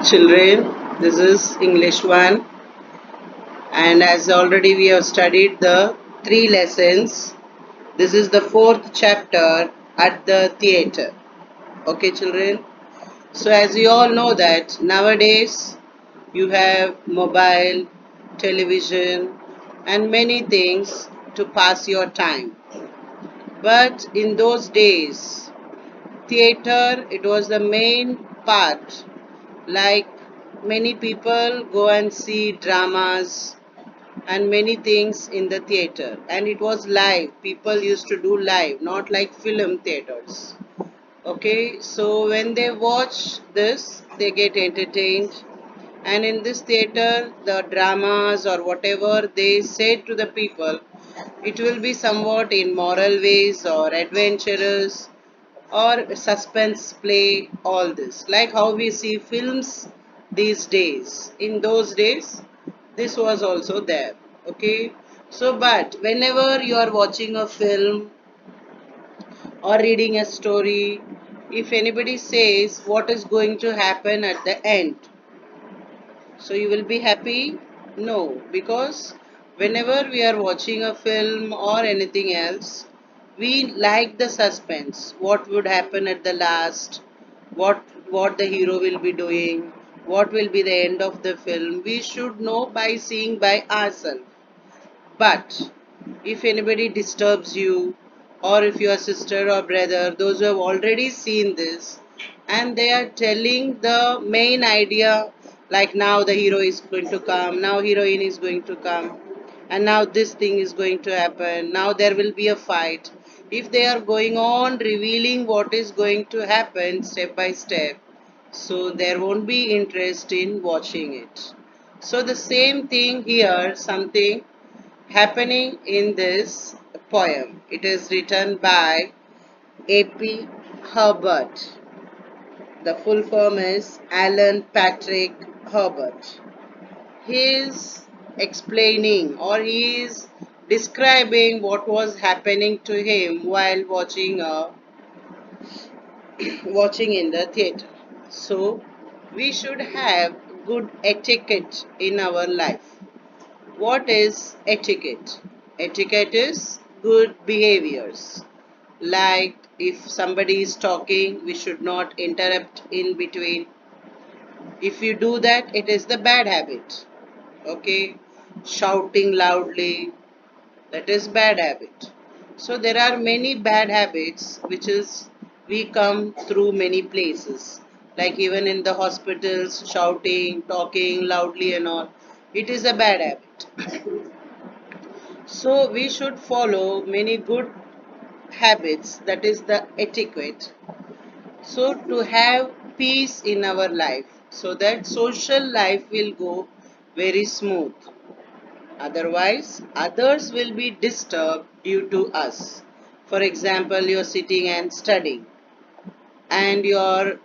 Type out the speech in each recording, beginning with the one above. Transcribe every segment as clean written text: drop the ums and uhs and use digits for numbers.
Children, this is English 1, and as already we have studied the 3 lessons, this is the 4th chapter at the theatre. Okay, children? So, as you all know, that nowadays you have mobile, television, and many things to pass your time. But in those days, theatre, it was the main part. Like, many people go and see dramas and many things in the theater, and it was live. People used to do live, not like film theaters. Okay, so when they watch this, they get entertained, and in this theater, the dramas or whatever they say to the people, it will be somewhat in moral ways or adventurous or suspense play, all this. Like how we see films these days. In those days, this was also there. Okay. So, but whenever you are watching a film or reading a story, if anybody says what is going to happen at the end, so you will be happy? No, because whenever we are watching a film or anything else, we like the suspense. What would happen at the last? What the hero will be doing? What will be the end of the film? We should know by seeing by ourselves. But if anybody disturbs you, or if your sister or brother, those who have already seen this, and they are telling the main idea, like now the hero is going to come, now heroine is going to come, and now this thing is going to happen, now there will be a fight. If they are going on revealing what is going to happen step by step, so there won't be interest in watching it. So the same thing here, something happening in this poem. It is written by A.P. Herbert. The full form is Alan Patrick Herbert. He is explaining or he is describing what was happening to him while watching in the theater. So we should have good etiquette in our life. What is etiquette? Etiquette is good behaviors. Like if somebody is talking, we should not interrupt in between. If you do that, it is the bad habit. Okay? Shouting loudly, that is bad habit. So there are many bad habits which is we come through many places. Like even in the hospitals, shouting, talking loudly and all. It is a bad habit. So we should follow many good habits, that is the etiquette. So to have peace in our life, so that social life will go very smooth. Otherwise, others will be disturbed due to us. For example, you're sitting and studying, and your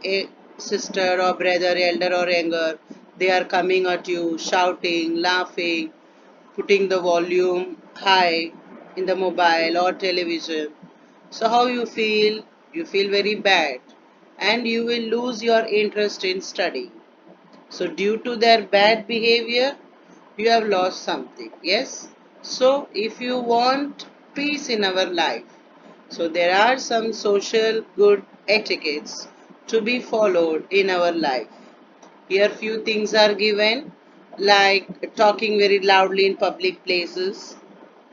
sister or brother, elder or younger, they are coming at you, shouting, laughing, putting the volume high in the mobile or television. So how you feel? You feel very bad, and you will lose your interest in studying. So due to their bad behavior, you have lost something. Yes? So if you want peace in our life, so there are some social good etiquettes to be followed in our life. Here few things are given, like talking very loudly in public places,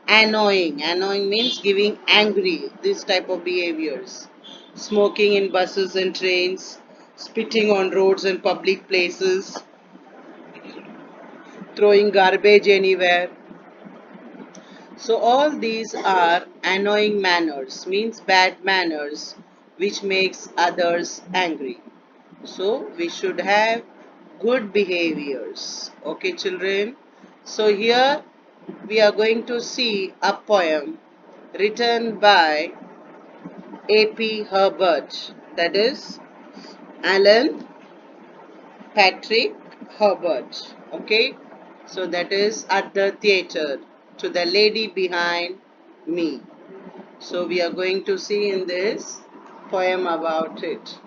annoying. Annoying means giving angry, this type of behaviors. Smoking in buses and trains, spitting on roads and public places, throwing garbage anywhere. So all these are annoying manners, means bad manners, which makes others angry. So we should have good behaviors. Okay, children. So here we are going to see a poem written by A.P. Herbert, that is Alan Patrick Herbert. Okay, so that is at the theater, to the lady behind me. So we are going to see in this poem about it.